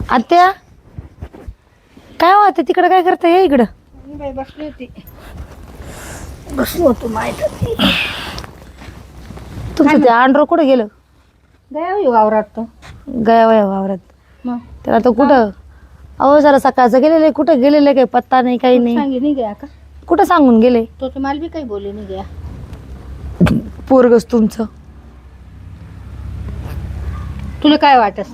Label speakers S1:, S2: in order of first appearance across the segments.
S1: आत्या काय हो आत्या तिकडं काय करता या इकडं
S2: बाई बसली होती. बसलो होतो माहित
S1: तुमचं ते आंड्रो कुठं गेलं
S2: गया वावरात तो.
S1: गया वया वावरात
S2: मग
S1: त्याला तो कुठं अहो जरा सकाळचं गेलेले कुठं गेलेले काही पत्ता नाही काही नाही
S2: सांगी नाही गया का
S1: कुठं सांगून गेले
S2: तो मला बी काही बोलले नाही गया.
S1: पोरगच तुमचं
S2: तुला काय वाटस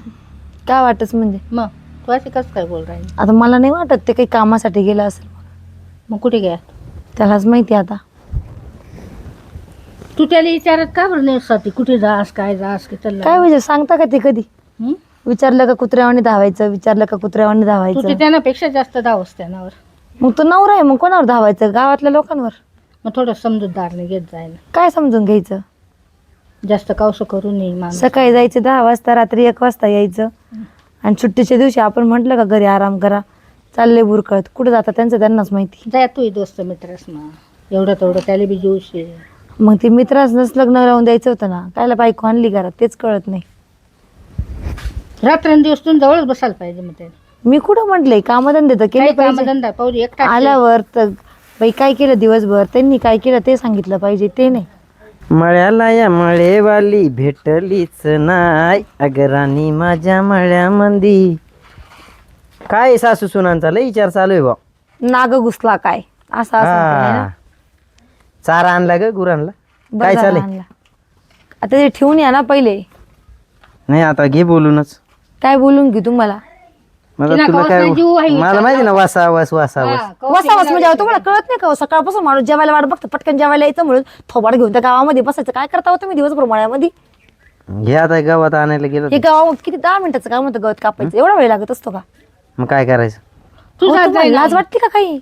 S1: काय वाटच म्हणजे
S2: मग तू असे कसं काय बोल राहिली.
S1: आता मला नाही वाटत ते काही कामासाठी गेलं असेल
S2: मग कुठे गया
S1: त्यालाच माहिती आता
S2: तू त्याला विचारत का बरं नाही साठी कुठे जास काय जास की चालला
S1: काय म्हणजे सांगता का ते कधी
S2: हं?
S1: विचारलं का कुत्र्यावानी धावायचं विचारलं का कुत्र्यावानी
S2: तू ते
S1: धावायचं
S2: त्यानापेक्षा जास्त धावस त्यानावर.
S1: मग तो नवरा आहे मग कोणावर धावायचं गावातल्या लोकांवर
S2: मग थोडं समजूतदारने घेत जायला.
S1: काय समजून घ्यायचं
S2: जास्त कावस करू नये माणूस.
S1: सकाळी जायचं 10 वाजता रात्री 1 वाजता यायचं आणि सुट्टीच्या दिवशी आपण म्हटलं का घरी आराम करा चालले बुरकळत कुठं जातात त्यांचं त्यांनाच माहिती.
S2: जाय तू दोस्त मित्रस मग एवढं तेवढं त्याला बी जीव शे.
S1: मग ते मित्रांनाच लग्न लावून द्यायचं होतं ना कायला बायको आणली घरात तेच कळत नाही.
S2: रात्रंदिवस तुम्ही जवळच बसायला पाहिजे मग ते.
S1: मी कुठं म्हटलंय कामधंदे तर केले
S2: काही
S1: पाहिजे
S2: कामधंदा पाहू एकटा
S1: आल्यावर तर बाई काय केलं दिवसभर त्यांनी काय केलं ते सांगितलं पाहिजे ते नाही.
S3: मळ्याला या मळेवाली भेटलीच नाय अगराणी माझ्या मळ्यामंदी. काय सासू सुनांचा लय विचार चालू आहे बा.
S1: नाग घुसला काय असं असं आहे ना.
S3: चारा आणला ग गुरांना
S1: बरं
S3: काय
S1: झालं
S3: चालय.
S1: आणला. आता ते ठेवून या ना पहिले
S3: नाही आता घे बोलूनच.
S1: काय बोलून घेऊ तुम्हाला
S3: मला
S2: तिला
S3: तुला
S2: कवच
S3: काय
S2: नाही जीव आहे
S3: मला माहिती ना वासावस वासावस.
S1: वसावस म्हणजे अहो तुम्हाला कळत नाही का हो? सकाळपासून माणूस जेवायला वाट बघतो पटकन जेवायला यायचं म्हणून थोबाड घेऊन त्या गावामध्ये बसायचं काय करता हो तुम्ही दिवसभर मळ्यामध्ये.
S3: घे आता गावात आणायला गेलो
S1: हे गावात किती 10 मिनिटाचं काम होतं गवत कापायचं एवढा वेळ लागत असतो का
S3: मग काय करायचं.
S2: तू
S1: हो,
S2: जात
S1: तुम्हाला
S2: जाय ना.
S1: लाज वाटते का काही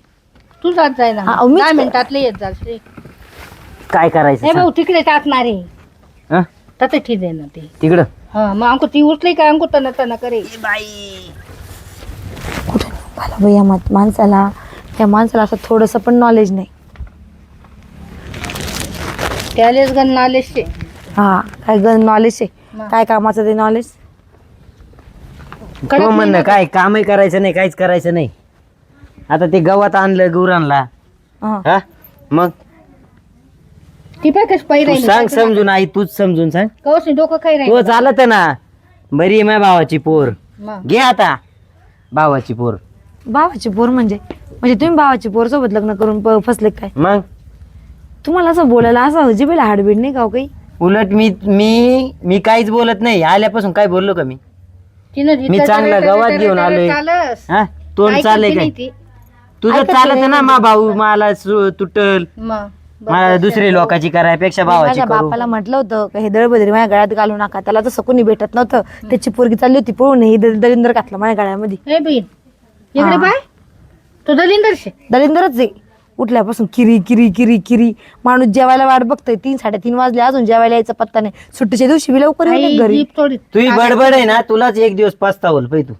S2: तू जात जाय ना
S1: हा, मीच-
S2: 10 मिनिटातले येत जाशील.
S3: काय करायचं
S2: हे
S3: सांग.
S2: भाऊ तिकडे टाकणार आहे
S3: हं?
S2: तसे ठीक आहे ना ते.
S3: तिकडं
S2: हा मग अंकु ती उठली काय अंकु तना तना करे.
S1: कुठं झालं बाई या माणसाला त्या माणसाला असं थोडंसं पण नॉलेज नाही.
S2: त्यालेच गण नालेशे.
S1: हा काय नॉलेज आहे
S2: मग.
S1: काय कामाचं ते नॉलेज.
S3: तो म्हणणं काय कामही करायचं नाही काहीच करायचं नाही. आता ते गावात आणलं गुरांना हा मग
S2: ती पाय कशी पायी
S3: तू
S2: राहिली.
S3: सांग समजून आई तूच समजून सांग.
S2: कवच नाही डोकं काही
S3: तो
S2: राहिलं.
S3: चालत ना बरी आहे माझ्या भावाची पोर.
S2: मग
S3: घे आता भावाची पोर.
S1: भावाची पोर म्हणजे तुम्ही भावाची पोर सोबत लग्न करून फसले काय.
S3: मग
S1: तुम्हाला असं बोलायला असं जिबेला हाडबीड नाही का हो काही.
S3: उलट मी मी मी काहीच बोलत नाही आल्यापासून काय बोललो का मी.
S2: तिनं
S3: मी चांगला गावात घेऊन आलोय.
S2: चालस.
S3: हा तोंड चाललंय काय तुझं चालत ना मा भाऊ मला तुटल
S2: मग
S3: मला दुसरी लोकांची करायपेक्षा भावाची
S1: माझ्या
S3: करू.
S1: बापाला म्हटलं होतं का हे दळबदरी माझ्या गळ्यात घालू नका त्याला तसं कोणी भेटत नव्हतं त्याची पोरगी चालली होती पळून हे दलिंदर घातलं माझ्या गळ्यामध्ये.
S2: हे बहीण इकडे पाय तो दलिंदर शे.
S1: दलिंदरच आहे उठल्यापासून किरी किरी किरी किरी माणूस जेवायला वाट बघतोय 3 3:30 वाजले अजून जेवायला यायचा पत्ता नाही. सुट्टीच्या दिवशी बी लवकर येऊन
S2: आई
S1: ये घरी.
S2: जीभ तोडी.
S3: तुझी बडबड आहे ना तुलाच एक दिवस पस्तावल पाहिजे तू.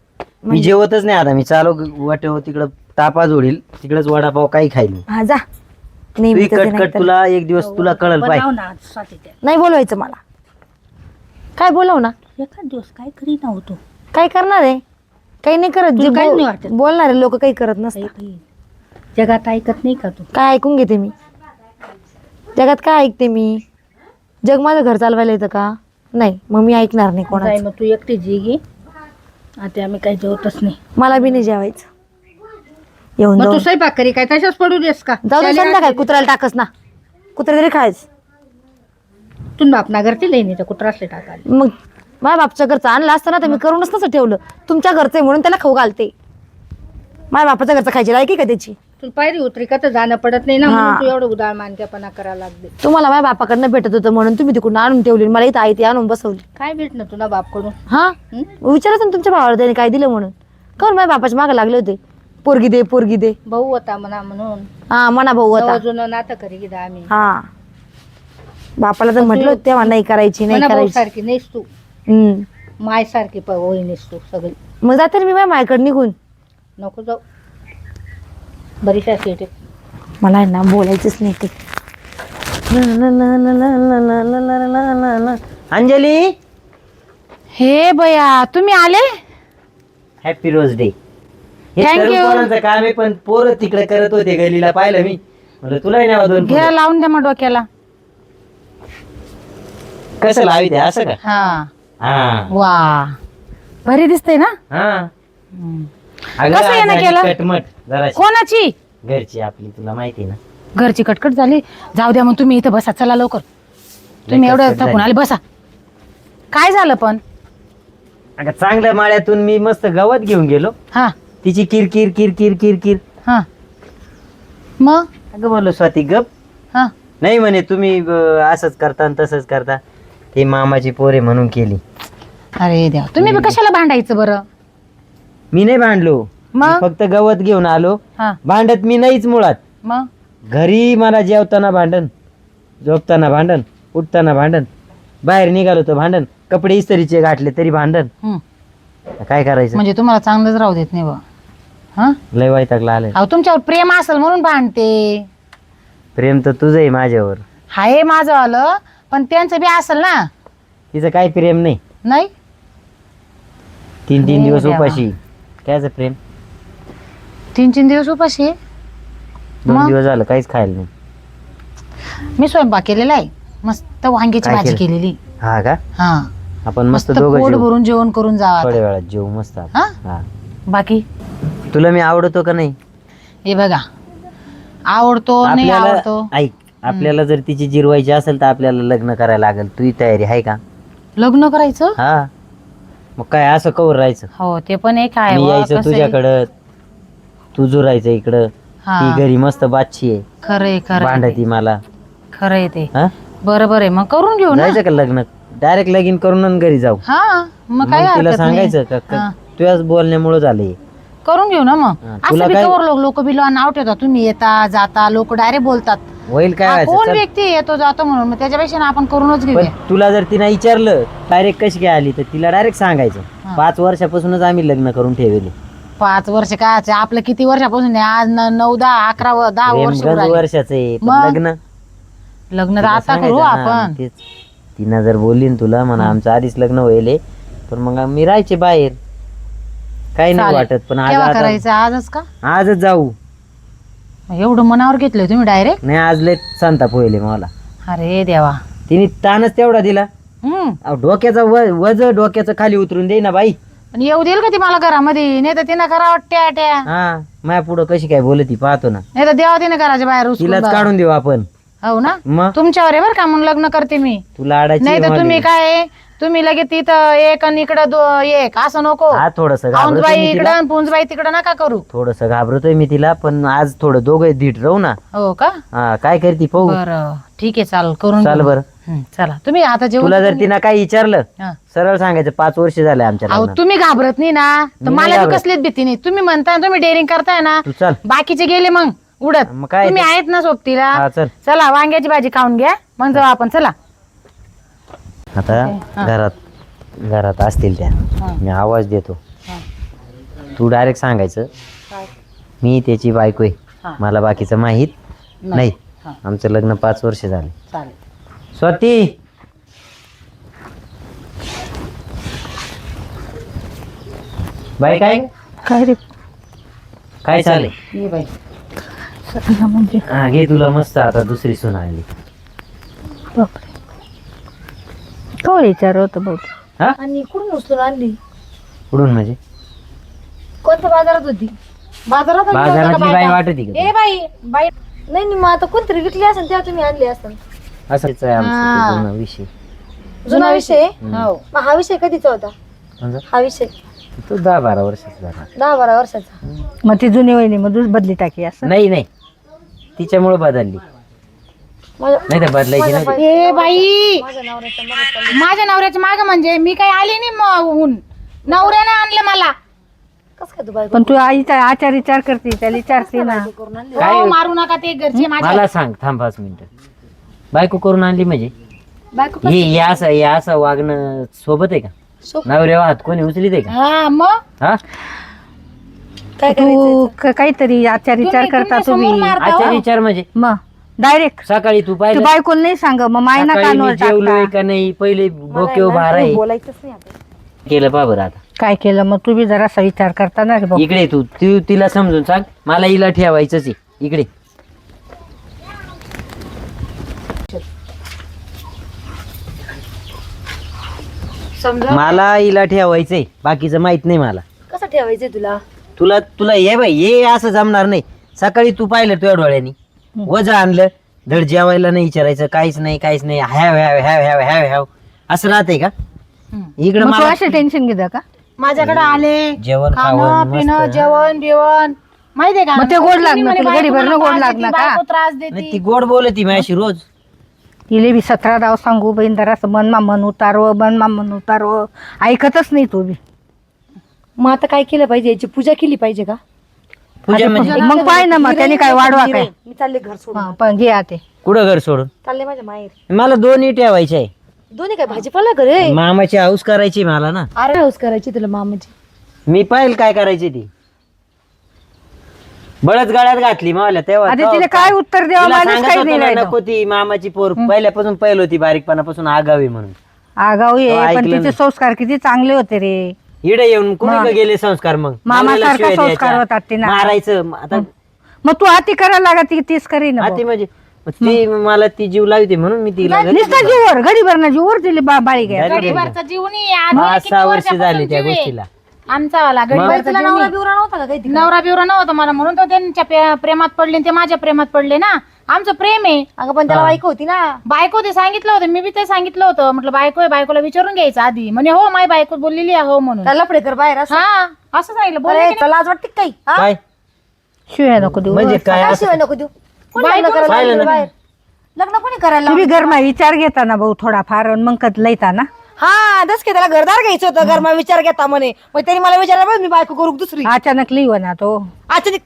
S3: मी जेवतच नाही आता मी चालू वाटेव तिकडं तापा जोडील तिकडच वडापाव काही खाईल.
S1: हा जा
S3: तुझी
S1: नेहमी
S3: कटकट तुला एक दिवस तुला कळल पाय.
S2: बनव ना साठी त्या.
S1: नाही बोलवायचं मला. काय बोलव ना
S2: एखाद दिवस काय करी नव्हतो.
S1: काय करणार आहे काही नाही करत जे
S2: तुला काहीच नाही वाटत.
S1: बोलणारे लोक काही करत नसतात.
S2: जगात ऐकत नाही का तू.
S1: काय ऐकून घेते मी जगात काय ऐकते मी. जग माझं घर चालवायला येतं का नाही मग मी ऐकणार नाही
S2: जाय
S1: कोणाचं.
S2: मग तू एकटी जी घे आता आम्ही काही जेवतच नाही.
S1: मला बी नाही जेवायचं येऊन
S2: मग तू
S1: जाऊन
S2: स्वयंपाक करी काय तशाच पडू देस का.
S1: जाऊ दे संध्याकाळी कुत्र्याला टाकस ना कुत्रा तरी खायच.
S2: तू बाप ना घरती लई नाही तर कुत्रा असले टाकायला.
S1: मग माझ्या बापच्या घरचं आणलं असतं ना तर मी करूनच नसं ठेवलं. तुमच्या घरचं आहे म्हणून त्याला खाऊ घालते. माझ्या बापाच्या घरचं खायची लायकी का त्याची.
S2: तुला पायरी उतरी का तर जाणं पडत नाही ना
S1: हा.
S2: म्हणून तू एवढं उदाळ मानक्यापणा करायला लागले.
S1: तुम्हाला माझ्या बापाकडनं भेटत होतं म्हणून तुम्ही तिकडून आणून ठेवली मला इथं आई ती आणून बसवली.
S2: काय भेटणं तुला बापकडून.
S1: हा विचारायचं ना तुमच्या भावाला त्याने काय दिलं म्हणून. काऊन माझ्या बापाच्या मागे लागले होते पोरगी दे पोरगी दे.
S2: भाऊ होता म्हणा म्हणून
S1: हा मना भाऊ होता.
S2: जुनं नातं करी गिदा आम्ही.
S1: हा बापाला तर म्हटलं होतं तेव्हा नाही करायची नाही
S2: म्हणा भाऊ
S1: करायची.
S2: सारखी नाहीस तू माय सारखी होई नाहीस तू सगळी.
S1: मग जाते ना मी माझ्या मायकडे निघून.
S2: नको जाऊ बरीचशा सीट
S1: मला आहे ना बोलायचंच नाही ते.
S3: अंजली
S4: हे बया तुम्ही आले.
S3: Happy rose day. हे
S2: Thank
S3: सर्व
S2: you.
S3: कोणाचं काम आहे, पण पोरं तिकडे करत होते गलीला पाहिलं मी, म्हणलं तुलाही न्यावं दोन
S2: घ्या
S3: फुलं.
S2: लावून द्या मग डोक्याला.
S3: कसं लावी ते असं का?
S2: हा
S3: हा
S2: वा भारी दिसतंय ना.
S3: हा
S2: हम्म.
S3: अगं,
S2: कसं
S3: आज
S2: यानं
S3: झाली
S2: केलं?
S3: कटमट जराशी.
S2: कोणाची?
S3: घरची आपली, तुला माहिती ना.
S2: घरची कटकट झाली. जाऊ द्या मग तुम्ही इथं बसा, चला लवकर. तुम्ही एवढं
S3: कटकट
S2: थकून
S3: झाली.
S2: आले, बसा. काय झालं पण?
S3: अगं चांगल्या माळ्यातून मी मस्त गवत घेऊन गेलो,
S2: हा
S3: तिची किर किर किर किर किर किर.
S2: हा मग
S3: अगं बोललो स्वाती गप.
S2: हा
S3: नाही म्हणे तुम्ही असंच करता आणि तसंच करता, ते मामाची पोरे म्हणून केली.
S2: अरे देवा, तुम्ही बी कशाला भांडायचं बरं?
S3: मी नाही भांडलो, मी
S2: मग?
S3: फक्त गवत घेऊन आलो.
S2: हा
S3: भांडत मी नाहीच मुळात.
S2: मग
S3: घरी मला जेवताना भांडण, झोपताना भांडण, उठताना भांडण, बाहेर निघालो तर भांडण, कपडे इस्त्रीचे घातले तरी भांडण.
S2: हम्म.
S3: काय करायचं?
S2: म्हणजे तुम्हाला चांगलंच राहू देत नाही बा. हा
S3: लय वैतागला आलंय.
S2: अहो तुमच्यावर प्रेम असेल म्हणून भांडते.
S3: प्रेम तर तुझं आहे माझ्यावर,
S2: हाय माझं आलं, पण त्यांचं बी असेल ना.
S3: तिचं काय प्रेम नाही.
S2: नाही
S3: 3-3 दिवस
S2: देवा.
S3: उपाशी, कायचं प्रेम?
S2: 3-3 दिवस उपाशी आहे.
S3: 2
S2: मग?
S3: दिवस झालं काहीच खायला नाही.
S2: मी स्वयंपाक केलेला आहे, मस्त वांग्याची
S3: काय
S2: भाजी
S3: केलं?
S2: केलेली.
S3: हा का?
S2: हा
S3: आपण मस्त
S2: मस्त
S3: दोघं
S2: पोट
S3: जेवू.
S2: भरून जेवण करून जावा.
S3: थोड्या वेळात जेवू मस्त आपण.
S2: हा
S3: हा.
S2: बाकी
S3: तुला मी आवडतो का नाही?
S2: हे बघा, आवडतो नाही आवडतो.
S3: ऐक, आपल्याला जर तिची जिरवायची असेल तर आपल्याला लग्न करायला लागेल. तुझी तयारी आहे का?
S2: लग्न करायचं?
S3: हा, मग काय असं कवर राहायचं?
S2: हो ते पण एक आहे
S3: मी
S2: व,
S3: यायचं
S2: कसं आहे.
S3: तुझ्याकडं, तू जुरायचं इकडं.
S2: हा.
S3: ती घरी मस्त बादशी आहे,
S2: खरंय खरंय
S3: भांडती मला.
S2: खरंय ते.
S3: हा,
S2: बरोबर आहे, मग करून घेऊ ना.
S3: जायचं का लग्न? डायरेक्ट लगीन करून आणि घरी जाऊ.
S2: हा मग काय
S3: मग तिला
S2: हरकत नाही.
S3: सांगायचं का
S2: हा.
S3: तुझ्याच बोलण्यामुळे झाले.
S2: करून घेऊ ना मग.
S3: हा, तुला
S2: असं बी
S3: काय-
S2: कवर लोक बी नाव ठेवतात. तुम्ही येता जाता, लोक डायरेक्ट बोलतात.
S3: होईल काय
S2: हा,
S3: व्हायचं?
S2: कोण
S3: चल.
S2: व्यक्ती येतो जातो म्हणून, मग त्याच्यापेक्षा ना आपण करूनच
S3: पण
S2: घेऊया.
S3: तुला जर तिने विचारलं डायरेक्ट कशी काय आली, तर तिला डायरेक्ट सांगायचं
S2: हा.
S3: 5 वर्षापासूनच आम्ही लग्न करून ठेवले.
S2: 5 वर्ष काय आपलं किती वर्षापासून आहे? आज 9, 10, 11, 10
S3: प्रेम
S2: वर्ष
S3: गंज
S2: राहिले.
S3: वर्षाचं आहे, पण
S2: मग?
S3: लग्न
S2: लग्न तर
S3: तिला
S2: आता करू
S3: सांगायचं, हा,
S2: आपण.
S3: तेच. तिनं जर बोलली ना तुला म्हणा आमचं आधीच लग्न व्हायले, पण मग मी राहायचे बाहेर, काही नाही
S2: चालेल.
S3: वाटत. पण आज
S2: केव्हा
S3: आता-
S2: करायचं? आजच का?
S3: आजच जाऊ.
S2: एवढं मनावर घेतलंय तुम्ही डायरेक्ट?
S3: नाही, आज लय संताप होईल मला.
S2: अरे देवा.
S3: तिने ताणच तेवढा दिला.
S2: हम्म
S3: अहो, डोक्याचा वज डोक्याचं खाली उतरून दे ना बाई.
S2: पण येऊ देईल का ती मला घरामध्ये? नाही तर तिनं करा वाटत्या ट्या.
S3: हा, माया पुढं कशी काय बोलती पाहतो ना.
S2: नाही तर देवा तिने घराच्या बाहेर उचलून
S3: तिलाच
S2: बा-
S3: काढून देऊ आपण.
S2: हो ना,
S3: मग
S2: तुमच्यावर आहे बरं का, म्हणून लग्न करते मी.
S3: तुला आडायची
S2: नाही तर
S3: वाली.
S2: तुम्ही काय, तुम्ही लगेच तिथं एक आणि इकडं एक असं नको.
S3: हा, थोडस घाबरतोय
S2: औंधबाई
S3: मी
S2: इकडं
S3: तिला,
S2: आणि पुंजबाई तिकडं नका करू.
S3: थोडस घाबरतोय मी तिला, पण आज थोडं दोघं धीट राहू ना.
S2: हो का?
S3: हा, काय करती पाहू.
S2: बरं ठीक आहे, चाल करून
S3: चाल
S2: घेऊ.
S3: बरं.
S2: चला तुम्ही आता जेवण
S3: तुला जर
S2: करून
S3: तिनं काही विचारलं,
S2: घ्या. हा.
S3: सरळ सांगायचं 5 वर्ष झाले आमच्या
S2: अहो
S3: लग्नाला.
S2: तुम्ही घाबरत नाही ना, तर
S3: मी नाही
S2: मला बी
S3: घाबरत.
S2: कसलीच भीती नाही. तुम्ही म्हणताय तुम्ही डेअरिंग करताय ना,
S3: तू चल.
S2: बाकीचे गेले मग उडत.
S3: मग काय
S2: तुम्ही
S3: ते?
S2: आहेत ना सोबतीला.
S3: हा, चल.
S2: चला वांग्याची भाजी खाऊन घ्या, मग जाऊ आपण. चला.
S3: आता
S2: हा.
S3: घरात असतील त्या,
S2: हा.
S3: मी आवाज देतो.
S2: हा.
S3: तू डायरेक्ट सांगायचं मी त्याची बायको आहे,
S2: हा.
S3: मला बाकीचं माहीत नाही.
S2: हा.
S3: आमचं लग्न 5 वर्ष झाले.
S2: चालेल.
S3: स्वाती, बाई काय
S1: काय रे?
S3: काय चालेल?
S2: ये बाई.
S1: म्हणजे
S3: हा, घे तुला मस्त आता दुसरी सून आली.
S1: बापरे, तो विचार होत भाऊ.
S3: हा,
S1: आणि कुठून उचलून आणली?
S3: कुठून म्हणजे?
S1: कोणत्या बाजारात होती?
S2: बाजारात आणली होती का
S3: बाजारातली बाई
S2: बायका?
S3: वाटत का?
S2: ए बाई बाई.
S1: नाही नाही, मग आता कोणतरी विकली असेल तेव्हा तुम्ही आणली असेल.
S3: असंच आहे आमचं
S2: हा.
S3: ते जुना विषय.
S1: जुना विषय?
S2: हो.
S1: मग हा विषय कधीचा होता?
S3: म्हणजे
S1: हा विषय
S3: तो 10-12 वर्षाचा झाला.
S1: 10-12 वर्षाचा. मग ती जुनी वहिनी मग बदली टाकी असं?
S3: नाही नाही, तिच्यामुळे बदलली, नाही तर बदलायची नाही.
S2: ए बाई, माझ्या नवऱ्याच्या माग म्हणजे मी काही आली नाही मग नवऱ्याने आणलं मला.
S1: पण तू आईचा आचार विचार करते, त्याला विचारते ना.
S3: काय?
S2: हो, मारू नका ते घरचे माझ्या.
S3: मला सांग, थांब 5 मिनिटं. बायको करून आणली म्हणजे
S1: बायको
S3: हे असं वागणं सोबत आहे का? नवऱ्या हात कोणी उचलीत आहे का?
S2: हा मग
S3: हा,
S1: काय तू काहीतरी आचार विचार करता तुम्ही.
S2: समोर मारता हो.
S3: आचार विचार म्हणजे
S1: मग डायरेक्ट
S3: सकाळी तू
S1: तू
S3: पाहिलं
S1: बायकोला नाही सांग, मग मायना
S3: सकाळी
S1: कानवर
S3: मी जेवलोय
S1: टाकता.
S3: का नाही, पहिले डोक्यावर भार आहे
S1: बोलायचंच नाही आता.
S3: केलं पा बरं आता.
S4: काय केलं मग तुम्ही जरासा विचार करता ना रे भाऊ.
S3: इकडे तू तिला समजून सांग, मला हिला ठेवायचंच आहे इकडे.
S1: समजा
S3: मला हिला ठेवायचंय, बाकीचं माहित नाही मला.
S1: कसं ठेवायचंय तुला?
S3: तुला तुला हे बाई हे असं जमणार नाही. सकाळी तू पाहिलं तुझ्या डोळ्यांनी वजा आणलं, धड जेवायला नाही विचारायचं, काहीच नाही काहीच नाही, have have have have have have असं राहते का? इकडे
S4: मग तू
S3: मला
S4: असे टेन्शन घेता का?
S2: माझ्याकडे आले
S3: जेवण
S2: खाणं
S3: खावण
S2: पिणं
S3: मस्त.
S2: जेवण बिवण माहितीये का?
S4: मग ते गोड लागणार
S2: तुम्ही म्हणे
S4: तुला,
S2: बायको
S4: गरीबांना
S2: मला
S4: गोड
S2: त्रास
S4: लागणार
S2: देते,
S4: का?
S2: बायको त्रास
S3: नाही
S2: देते.
S3: ती गोड बोलती माझ्याशी रोज.
S4: तिले बी 17 डाव सांगू बहीण जरासं मन मन उतारव मन उतारव, ऐकतच नाही तो बी.
S1: मग आता काय केलं पाहिजे? याची पूजा केली पाहिजे का?
S3: पूजा म्हणजे
S4: मग पाय ना मग त्याने काय वाढवा काय.
S1: मी चालले घर सोडून.
S4: हा, पण घे आते.
S3: कुठं घर सोडून?
S1: चालले माझ्या माहेर.
S3: मला दोन्ही ठेवायचे आहे.
S1: दोन्ही काय भाजीपाला करे?
S3: मामाची हाऊस करायची मला ना.
S1: अरे हाऊस करायची तुला मामाची.
S3: मी पाहिल काय करायची ती. बळच गळ्यात घातली मावल्या तेव्हा.
S4: आता तिला काय उत्तर द्यावं
S3: तिला
S4: माणूस
S3: सांगत
S4: काही
S3: होतो
S4: नाही
S3: ना,
S4: राहिलं.
S3: नको ती मामाची पोर पहिल्यापासून पहिल होती, बारीकपणापासून आगावी म्हणून.
S4: आगाऊ
S3: तो
S4: ये पण
S3: ऐकलं
S4: तिचे
S3: नाही.
S4: संस्कार किती चांगले होते रे.
S3: इडे येऊन कुणी गेले संस्कार मग
S4: मामासारखा
S3: नवऱ्याला शिव्या
S4: संस्कार
S3: द्यायच्या,
S4: होतात ते ना.
S3: मारायचं. आता
S4: मग तू आती करायला लागा ती तीच करीन ना
S3: ती म्हणजे मग ती मला ती जीव लावते म्हणून मी तिला घरी
S4: नुसता जीवर गडीभर ना जीवर दिली बाळी घ्या.
S3: घरी गेली.
S2: गडीवरचा जीव नाही आधी
S3: 5-6
S2: किती
S3: वर्ष
S2: वर्षापासून
S3: झाली त्या
S2: जीव आहे.
S3: गोष्टीला.
S2: आमचा वाला गडीवरचा
S1: तुला
S2: जीव
S1: नवरा
S2: नाही.
S1: बिवरा नव्हता का काही तिकडे?
S2: नवरा बिवरा नव्हता मला म्हणून तो त्यांच्या प्रेमात पडले आणि ते माझ्या प्रेमात पडले ना. आमचं प्रेम आहे.
S1: अगं पण त्याला बायको होती ना.
S2: बायको ते सांगितलं होतं, मी बी ते सांगितलं होतं. म्हटलं बायको आहे, बायकोला विचारून घ्यायचं आधी. म्हणे हो माय बायको बोललेली आहे हो म्हणून.
S1: त्याला लफडे कर बाहेर असं.
S2: हा असं सांगितलं बोलले
S1: अरे,
S2: की
S1: तुला लाज वाटते का काही? हा?
S3: काय
S4: शिवाय नको देऊ.
S3: म्हणजे काय
S1: काय
S3: असं?
S1: शिवाय नको देऊ. कोणी
S2: बायको
S1: लग्न करायला
S3: पाहिलं
S1: लावलं
S3: ना.
S1: बाहेर? लग्न कोणी करायला
S4: तुम्ही
S1: लावलं?
S4: घरमा विचार घेता ना भाऊ थोडाफार आणि मग कदलायता ना.
S1: हा दस की त्याला घरदार घ्यायचं होतं. घरमा विचार घेता म्हणे. मग त्यांनी मला विचारलं मी बायको करू का दुसरी.
S4: अचानक लिव ना तो.
S1: अचानक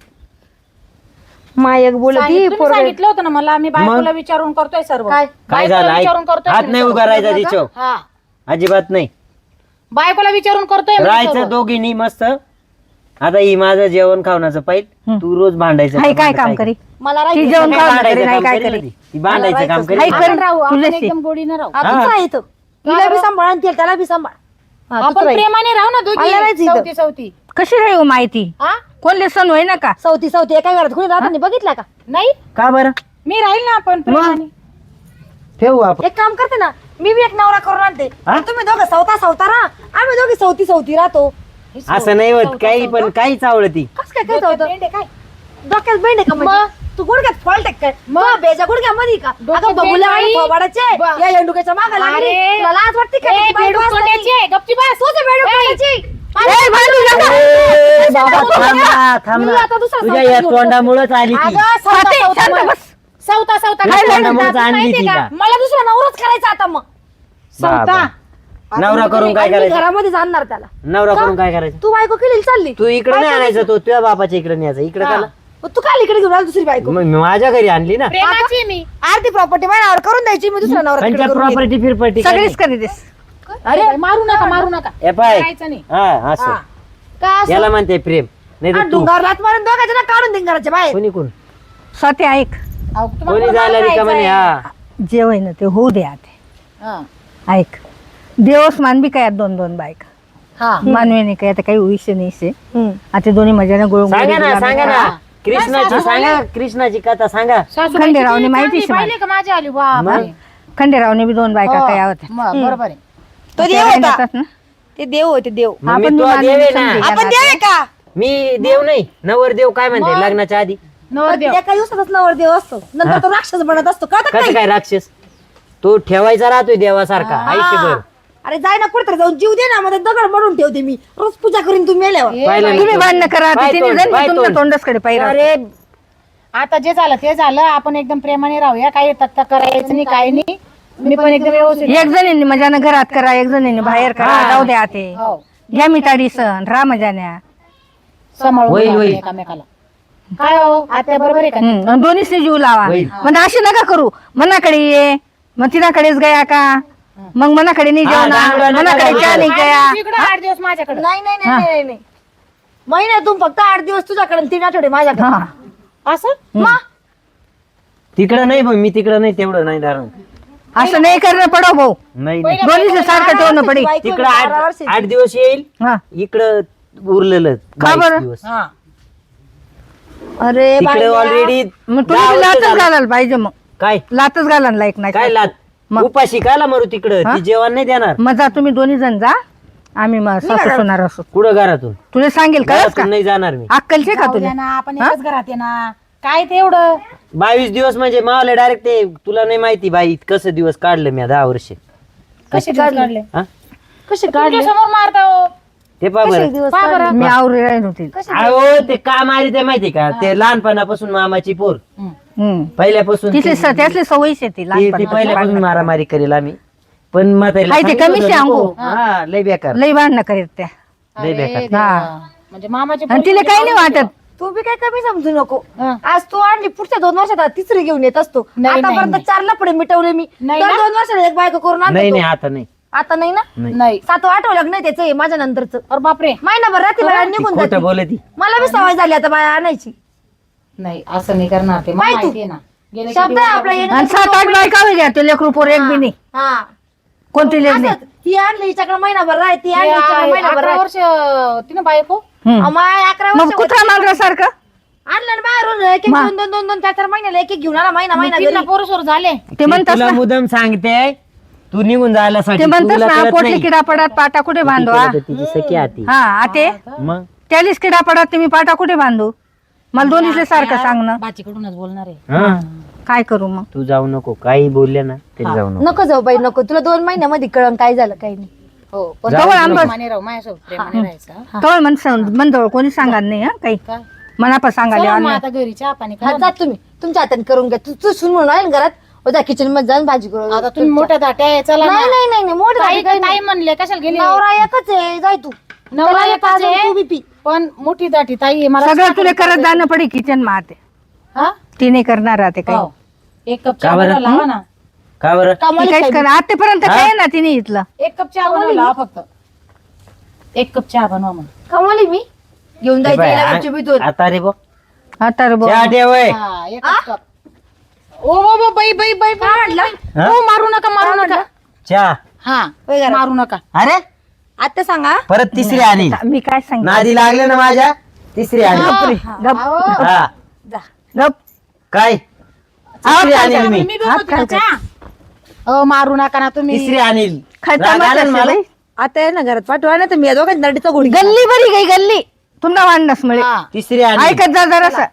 S1: मायक बोलती
S2: तुम्ही
S1: पोरगं.
S2: सांगितलं होतं ना मला, मी बायकोला विचारून करतोय सर्व.
S1: काय?
S3: काय
S2: बायकोला
S3: झालं
S2: विचारून
S3: ऐक,
S2: करतोय
S3: हात
S2: मी
S3: नाही
S2: सर्व.
S3: उगारायचा तिच्यावर,
S2: हा
S3: अजिबात नाही.
S2: बायकोला विचारून करतोय मी सर्व.
S3: राहायचं दोघींनी मस्त. आता ही माझं जेवण खावण्याचं पाहिजे, तू रोज भांडायचं.
S4: हाय काय काम करी
S1: मला
S4: ती
S1: राहायचं.
S4: जेवण
S3: काय
S4: खावणं
S3: भांडायचं
S4: करी नाही
S3: काम
S4: काय
S3: करेल
S4: करी.
S3: ती भांडायचं काम करेल.
S4: हाय
S2: आपण
S4: कर
S2: राहू, आपण
S4: तुझ्याशी.
S2: एकदम गोडीनं राहू.
S1: हा, तूच आहे इथं. तिला बी सांभाळ आणि त्याला बी सांभाळ. हा, तूच
S2: आपण
S1: राही.
S2: प्रेमाने राहू ना
S1: मला राहायचं
S2: दोघी
S1: इथं.
S2: सवती
S4: कशी राहील माहिती
S2: हा
S4: कोण लेसन होय ना का.
S1: सवती सवती एका घरात कोणी राहत नाही बघितला का?
S2: नाही
S3: का बरं
S2: मी राहील ना आपण प्रेमाने.
S3: ठेवू आपण.
S1: एक काम करते ना, मी बी एक नवरा करून आणते.
S3: हा?
S1: तुम्ही दोघं सवता राहा, आम्ही दोघी सवती सवती राहतो.
S3: असं नाही होत काही, पण काही चावळती.
S1: कस काय काय
S2: डोक्यात
S1: होतं?
S2: बेंड आहे काय?
S1: डोक्यात बेंड आहे का म्हणजे? तू गुडघ्यात फॉल्ट आहे काय? मग बेजा गुडघ्यामध्ये का?
S2: डोक्यात
S1: अगं बबुल्या
S2: बेंड
S1: आणि
S2: नाही.
S1: थोबाडाचे
S2: ब-
S1: या येंडुक्याच्या मागे लागली.
S2: अरे.
S1: तुला लाज वाटते का?
S2: ए,
S1: तुझी बायको
S2: बेडूक
S1: असताना?
S2: तोंडाची आहे, गपची बस.
S1: तुझं बेडूक तोंडाची.
S4: ए, भांडू नका.
S3: ए, बाबा थांब ना, थांब
S1: मी
S3: ना.
S1: आता दुसरा
S3: तुझ्या
S1: संसार
S3: या
S1: घेऊन
S3: तोंडामुळेच आली ती.
S2: अगं, सवता,
S4: फाते,
S2: सवता
S4: शांत
S2: म्हण.
S4: बस.
S2: सवता सवता
S3: काय
S2: काय
S3: तोंडामुळेच
S2: म्हणतात
S3: आणली
S2: माहितीये
S3: ती
S2: का?
S3: का?
S1: मला दुसरा नवराच करायचा आता मग.
S2: सवता
S3: बाबा. नवरा करून काय
S1: आणि मी
S3: करायचं?
S1: घरामध्ये जाणार त्याला.
S3: नवरा करून काय करायचं?
S1: तू बायको केली चालली.
S3: तू इकडे नाही आणायचं, तो तुझ्या बापाच्या इकडे न्यायचं. इकडे त्याला
S1: मग तू काल इकडे घेऊन आला दुसरी बायको.
S3: मग मी माझ्या घरी आणली ना.
S2: प्रेमाची मी.
S1: अर्धी प्रॉपर्टी माझ्यावर करून द्यायची, मी दुसरा नवरा तिकडे
S3: त्यांच्या
S1: करून घेईन.
S3: प्रॉपर्टी फिरपट्टी
S4: सगळीच करी देस.
S2: अरे मारू नका मारू नका.
S3: ए पाय
S2: करायचं नाही.
S3: हा असं
S1: का असं?
S3: याला म्हणते प्रेम. नाही तर तू
S1: डोंगर लात मारून दोघांच्या ना काढून देईन घराच्या बाहेर.
S3: कोणी कोण
S4: स्वाती ऐक
S2: अहो, तुम्हाला
S3: कोणी
S2: कोणाला
S3: झालं रिकामं नाही.
S2: राहायचंय?
S3: हा
S4: जे होय ना ते होऊ दे आता.
S2: हा.
S4: ऐक देवस मान बी काय 2-2 बायका
S2: हा.
S4: मानवी नाही काय आता काही विषय नाही शे.
S1: हम्म.
S4: आता दोन्ही मजाने गोळून
S3: सांगा ना, सांगा ना. कृष्णाची
S2: हा.
S3: सांगा, कृष्णाची कथा सांगा.
S2: सासूबाईची
S4: खंडेरावने
S2: ती
S4: माहिती
S2: चांगली पाहिली का माझी आली बापरे.
S4: खंडेरावने बी 2 बायका
S2: हो.
S4: काय होत्या.
S2: मग बरोबर आहे.
S1: तो
S4: त्या
S1: देव होता.
S4: राहिल्यातच ना.
S1: ते देव होते देव.
S3: मग मी
S4: आपण
S3: तो
S4: मानवी
S3: देव आहे
S4: समजू
S3: ना.
S4: या.
S1: आपण देव आहे का?
S3: मी देव नाही, नवर देव काय म्हणते लग्नाच्या आधी.
S2: नवरदेव.
S1: एका दिवसातच नवर देव असतो, नंतर तो राक्षस बनत असतो. कळतं का
S3: कसं
S1: नाही?
S3: काय राक्षस? तो ठेवायचा राहतोय देवासारखा आयुष्यभर.
S1: हा. अरे जाय ना कुठेतरी जाऊन जीव दे ना, मध्ये दगड मडून ठेवते मी. रोज पूजा करीन तू मेल्यावर.
S3: पाहिलं ना
S4: तुम्ही
S3: तो?
S4: भांडणं करा
S3: पाय
S4: तिने
S3: तोंड,
S4: जण
S3: पाय
S4: तुमच्या
S3: तोंड.
S4: तोंडसकडे पाहिलं.
S2: अरे आता जे झालं ते झालं. आपण एकदम प्रेमाने राहूया. काही तक्ता करायचं नाही काही नाही. मी पण एकदम व्यवस्थित.
S4: एक जणींनी मजानं घरात करा, एक जणींनी बाहेर करा. जाऊ द्या ते
S2: हो.
S4: घ्या मिठाडी सण राहा मजान्या.
S2: सांभाळून
S3: होईल,
S2: राहू
S3: होईल.
S2: एकामेकाला. काय हो आत्या बरोबर आहे का?
S4: आणि दोन्हीचे जीव लावा.
S3: होईल.
S4: म्हणजे अशी नका करू, मनाकडे ये मग तिनाकडेच गया का, मग मनाकडे नाही
S3: हा,
S4: जेवणार,
S3: दांगडा नका
S4: मनाकडे
S3: लावू.
S4: चहा नाही गया.
S2: इकडं 8 दिवस माझ्याकडे.
S1: नाही नाही नाही नाही नाही. महिन्यातून फक्त 8 दिवस तुझ्याकडे आणि 3 आठवडे माझ्याकडे.
S4: हा
S2: असं
S1: मग
S3: तिकडं नाही, मग मी तिकडं नाही, तेवढं नाही धारण.
S4: असं नाही करणं पडो भाऊ,
S3: नाही नाही.
S4: दोन्हीचं सारखं ठेवणं पडे.
S3: तिकडं 8 दिवस येईल,
S4: हा
S3: इकडं उरलेलं
S4: का
S3: 22
S4: बरं?
S3: दिवस.
S2: हा
S1: अरे
S3: तिकडे
S1: बाई,
S3: ऑलरेडी
S4: मग तुम्ही लातच घालायला पाहिजे, मग
S3: काय
S4: लातच घालायला लायक नाही.
S3: काय लात
S4: मग?
S3: उपाशी काला मरू तिकडं, ती जेवण नाही देणार.
S4: मग जा तुम्ही दोन्ही जण जा, आम्ही मग सासू सुनार असो.
S3: कुठं घरातून
S4: तुला सांगेल कळस का,
S3: घरातून नाही जाणार मी.
S4: अक्कलचे का
S2: जाऊ
S4: तुला?
S2: द्या ना, आपण एकच घरात आहे ना, काय ते एवढं
S3: 22 दिवस म्हणजे मावले डायरेक्ट ते तुला नाही माहिती बाई कसं दिवस काढलं मी 10 वर्ष.
S2: कसे काढले
S3: हा
S1: कसे काढले
S2: समोर मारता हो.
S3: ते पहा
S1: कसे
S3: बरं.
S1: दिवस
S2: पहा बरं.
S4: मी आवरे राहील होती.
S3: अहो ते का मारी ते माहिती का, ते लहानपणापासून मामाची पोर पहिल्यापासून
S4: तिथले त्यातले सवयीच येते
S3: ती पहिल्यापासून मारामारी करेल आम्ही. पण म्हातारीला
S4: हाय ते
S3: सांगितलं
S4: कमीच
S3: होतं
S4: आहे
S3: नको.
S4: अंगो.
S3: हा लय बेकार
S4: लई भांडणं करीत त्या,
S3: लय
S2: अरे
S3: बेकार.
S2: देवा. म्हणजे मामाचे
S4: आणि तिला काही नाही वाटत.
S1: तू बी काय कमी समजू नको.
S2: हा.
S1: आज तू आणली, पुढच्या 2 वर्षात तिसरी घेऊन येत असतो.
S2: नाही,
S1: आतापर्यंत
S2: नाही.
S1: 4 लफडे मिटवले मी.
S2: नाही
S1: दर
S2: ना?
S1: 2 वर्षाला एक बायको करून
S3: नाही
S1: आणतो
S3: नाही
S1: तो.
S3: आता नाही.
S1: आता नाही ना,
S2: नाही
S1: 7 8 लग्न आहे त्याचं, हे माझ्या नंतरचं.
S2: अरे बापरे
S1: महिनाभर राहते बाया
S3: ती
S1: निघून
S3: खोटं
S1: जाते.
S3: बोलती.
S1: मला बी सवय झाली आता बाया आणायची.
S2: नाही असं नाही करणार ते, मला
S1: माहिती.
S2: माहिती आहे ना. गेल्या
S1: शब्द
S2: किती
S1: आहे आपला
S2: वर्षापासून-
S1: येणं.
S4: आणि 7 8 बायका होईल घ्या, ते लेकरू पोर एक बी नाही.
S1: हा
S4: कोणती लेक नाही.
S1: असंच. ही आणली हिच्याकडे महिनाभर राह, ती आणली
S2: हे
S1: हिच्याकडे महिनाभर
S2: 11
S1: राह.
S2: वर्ष तिनं बायको
S1: माय 11
S4: मग
S1: वर्ष
S4: कुत्रा मांजरासारखं
S1: आणलं ना बाहेरून एक एक 2 4 महिन्याला एक एक घेऊन आला महिना
S2: तिला
S1: घरी.
S2: पोरसोर झाले.
S4: ते म्हणतात
S3: तुला मुदम सांगते तू निघून जायला साठी
S4: ते म्हणतात
S3: तुला
S4: ना,
S3: कळत
S4: पोटली
S3: नाही.
S4: किडा पडात पाटा कुठे बांधवा.
S3: ती तिची सखी आती
S4: हा आते
S3: मग
S4: त्यालीच किडा पडात तुम्ही पाटा कुठे बांधू. मला दोन्हीचे सारखं सांगणं.
S2: बाचीकडूनच बोलणार आहे.
S3: हा
S4: काय करू मग.
S3: तू जाऊ नको, काही बोलले ना तरी जाऊ नको.
S1: नको जाऊ बाई नको, तुला 2 महिन्यामध्ये कळण काय झालं काही नाही.
S2: हो पण
S3: जाऊ
S4: जवळ
S3: दे
S4: आंबा
S2: प्रेमाने राहू, माझ्यासोबत प्रेमाने राहायचं.
S4: तवळ मनजवळ कोणी सांगा नाही हा काही.
S2: काय
S4: मनापा सांगाले
S2: चला मग
S4: आणलं.
S2: आता घरी चहा पाणी
S1: हा
S2: करा.
S1: जा तुम्ही तुमच्या हाताने करून घ्या. तू सून म्हणून आहे ना घरात, उद्या किचन मध्ये जाऊन भाजी करू.
S2: आता तुम्ही मोठ्या दाट्या आहे, चला
S1: नाही
S2: ना.
S1: नाही नाही नाही, मोठं
S2: ताई
S1: झाली काही
S2: ताई
S1: नाही.
S2: म्हणले कशाला गेली.
S1: नवरा एकच आहे, जाय तू.
S2: नवरा
S1: त्याला
S2: एकच
S1: पाजून
S2: आहे.
S1: तू बी पी.
S2: पण मोठी दाटी ताई आहे, मला
S4: सगळं तुला करत जाणं पडे किचन माते.
S2: हा?
S4: ती नाही करणार आता काही.
S2: हो. एक कप
S3: का
S2: चहा
S3: बरं?
S2: बनवायला लावा ना.
S3: का बरं
S4: ती
S1: कामाला
S4: काहीच
S1: काय
S4: कर आतापर्यंत काय ना तिने इथलं.
S2: एक कप चहा बनवायला लावा फक्त. एक कप चहा बनवा मग.
S1: कमाली मी घेऊन
S3: हे
S1: जायचं
S3: बाय,
S1: याला गपचूप इथून.
S3: आता रे बो
S4: आता रे बुवा.
S3: चहा ठेव होय.
S2: हा, एकच कप. ओ बाई बाई बाई
S1: काय म्हटलं?
S3: हा?
S2: ओ मारू नका मारू नका.
S3: चहा
S2: हा
S1: होय घरात.
S2: मारू नका.
S3: अरे
S1: आता सांगा.
S3: परत तिसरी आणील.
S4: मी काय सांगितलं.
S3: नादी लागले ना माझ्या, तिसरी आणील.
S4: गप
S3: हा
S1: जा.
S4: गप.
S3: काय तिसरी आणील मी,
S2: मी बनवते ना चहा. ओ मारू नका ना तुम्ही.
S3: तिसरी आणील.
S4: खर्चा
S3: राग आला ना
S4: मत
S3: मला?
S4: असेल.
S1: आता आहे ना घरात पाठवा ना, तर मी या दोघांची नडीचा गोडी.
S4: गल्ली बरी गई गल्ली तुमला वाढणस मिळे.
S2: हा.
S3: तिसरी आणील.
S4: ऐकत जा जरासं.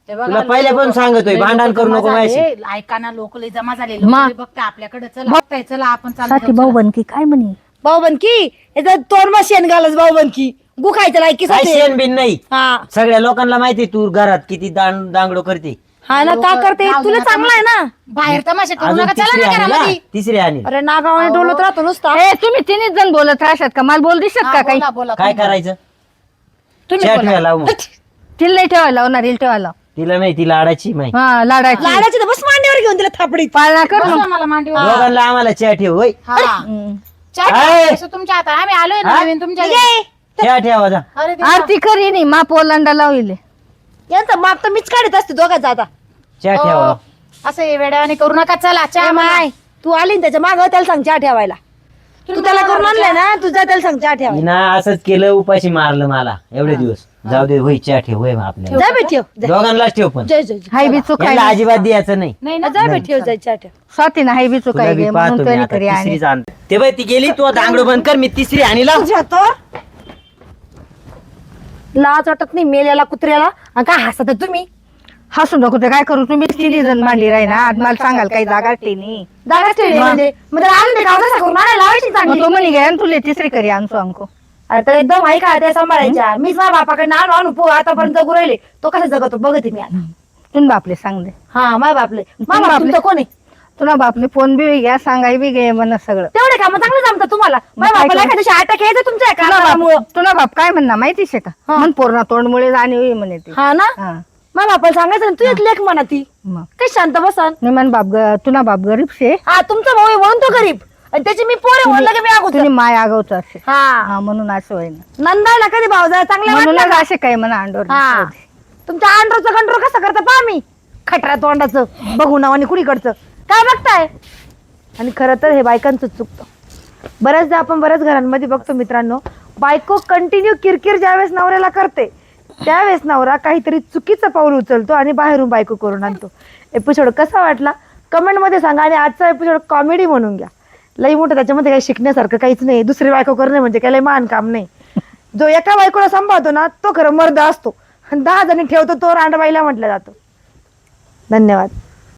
S2: ते बघा,
S3: तुला
S2: लोकं-
S3: पहिल्यापासून सांगतोय,
S2: लय
S3: भांडण
S2: लोकं
S3: करू
S2: जमा
S3: नको
S2: झाले.
S3: माझ्याशी.
S2: ऐका ना, लोक लय जमा झाले.
S4: मा.
S2: लोक बघता आपल्याकडे, चला बघताय, चला आपण
S4: साठी
S2: चालतो.
S4: भाऊ बनकी काय म्हणे.
S1: भाऊ बनकी याचं तोंड शेण घालच भाऊ बनकी गुखायचं लायकी
S3: काय शेण बिन नाही.
S1: हा
S3: सगळ्या लोकांना माहिती तू घरात किती दांगडो करते.
S1: हा ना, का करते
S2: जाऊ दे
S1: तुला
S2: ना,
S1: चांगलं आहे ना.
S2: बाहेर तमाशा करू
S3: अजून
S2: नका,
S3: तिसरी
S2: चला ना
S3: आणील हा,
S2: घरामध्ये.
S3: तिसरी आणील.
S1: अरे नागावाने डोलत राहतो नुसता.
S4: ए तुम्ही तिन्हीच जण बोलत राहशात का मला बोल दिसत
S2: हा,
S4: का काही.
S2: बोला, बोला,
S3: काय
S2: तुम्ही
S3: करायचं
S2: तुम्ही
S3: चहा
S2: बोला.
S3: ठेवायला लावू मग.
S4: तिला नाही ठेवायला लावणार हिला ठेवायला.
S3: तिला नाही, तिला आडायची माहिती.
S4: हा लाडायची
S1: लाडाची तर बस मांडीवर घेऊन तिला थापडीत.
S4: पाळणा कर
S2: बसा
S4: मग.
S2: मला मांडीवर.
S3: दोघांना आम्हाला चहा ठेव होय.
S2: हा.
S4: हम्म.
S2: चहा
S3: आहे.
S2: ठेवा, तुमच्या हातात आम्ही आलोय ना
S3: हा?
S2: नवीन तुमच्या घरी.
S1: ये.
S3: चहा ठेवा जा.
S2: अरे देवा.
S4: आरती करी नाही माप ओलांडा लावले.
S1: यांचं माप तर मीच काढत असते दोघांचा आता.
S3: चहा ठेवा.
S2: ओ, असं हे वेड्यावानी करू नका, चला
S1: ए
S2: चहा
S1: माय तू आली ना त्याच्या माग त्याला सांग चहा ठेवायला. तू त्याला करून आणलंय ना, तुझा त्याला सांग चहा ठेवायला.
S3: हिना असंच केलं, उपाशी मारलं मला एवढे दिवस. जाऊ दे होय, चहा ठेव होय मग आपल्याला.
S1: जा बे ठेव जा.
S3: दोघांनाच ठेव पण
S1: जय जय जय.
S4: हाय बी चुकाय
S3: याला अजिबात द्यायचं नाही.
S2: नाही ना.
S1: जा बे ठेव जा चहा ठेव.
S4: स्वाती ना हाय बी
S3: तुला
S4: चुकाय
S3: बी
S4: गे
S3: पाहतो
S4: म्हणून
S3: मी
S4: तरी
S3: आता,
S4: करी आणि
S3: तिसरीच आण. ते बाई ती गेली, तू दांगडो बंद कर, मी तिसरी आणि लाव.
S1: तुझ्या तर लाज वाटत नाही मेल्याला कुत्र्याला. आणि काय हसत आहे तुम्ही.
S4: हसू नको ते काय करू तुम्ही तिन्ही जण मांडी राही ना आज मला सांगाल काही जागा टेनी.
S1: जागा ठेवली म्हणजे मग त्याला आणून दे गाव कसा करून आणायला लावायची
S4: मग
S1: चांगली.
S4: तो म्हणे गे तुला तिसरी करी आणतो अंको.
S1: आता एकदम आहे का त्या सांभाळायच्या. मीच माझ्या बापाकडे आणू आणू पो आतापर्यंत जगू राहिले. तो कसा जगतो बघते मी आता.
S4: तुम्ही बापले सांग दे.
S1: हा माय बापले
S4: बापले.
S1: मामा तुमचं कोण आहे.
S4: तुला बापले फोन बी घ्या सांगाय बी गे म्हण सगळं.
S1: तेवढे काम चांगलं जमतं तुम्हाला. माझ्या
S4: काय
S1: बापाला
S4: करू?
S1: एखाद्या अटॅक यायचं तुमच्या
S4: तुला
S1: कानामुळं.
S4: बाप तुला बाप काय म्हणणार माहितीये का
S1: हा.
S4: म्हण पूर्ण तोंडमुळे जाणीव म्हणे ती.
S1: हा ना
S4: हा
S1: माझ्या बापाला सांगायचं ना, तू एक लेख म्हणा ती
S4: मग
S1: काही शांत बसन.
S4: नाही म्हण बाप तुला बाप गरीब शे.
S1: हा तुमचा भाऊ आहे म्हणून तो गरीब आणि त्याची मी पोरे म्हणलं की मी
S4: तुझी
S1: अगोदर.
S4: माय आगवच असे.
S1: हा
S4: हा म्हणून असं होईना.
S1: नंदाला कधी भाऊ जाय चांगल्या वाटलं
S4: म्हणूनच
S1: का?
S4: असे काय म्हणा अंडोर.
S1: हा तुमच्या आंड्रोचं गंड्रो कसं करता पहा मी. खटरा तोंडाचं बघू नाव आणि कुणीकडचं काय बघताय. आणि खरं तर हे बायकांचं चुकतं. बऱ्याचदा आपण बऱ्याच घरांमध्ये बघतो मित्रांनो, बायको कंटिन्यू किरकिर ज्यावेळेस नवऱ्याला करते त्यावेळेस नवरा काहीतरी चुकीचं पाऊल उचलतो आणि बाहेरून बायको करून आणतो. एपिसोड कसा वाटला कमेंटमध्ये सांगा आणि आजचा एपिसोड कॉमेडी म्हणून घ्या. लई मोठं त्याच्यामध्ये काही शिकण्यासारखं काहीच नाही. दुसरी बायको करणे म्हणजे काही लई महान काम नाही. जो एका बायकोला सांभाळतो ना तो खरं मर्द असतो. 10 जणी ठेवतो तो रांडबाईला म्हटलं जातं. धन्यवाद.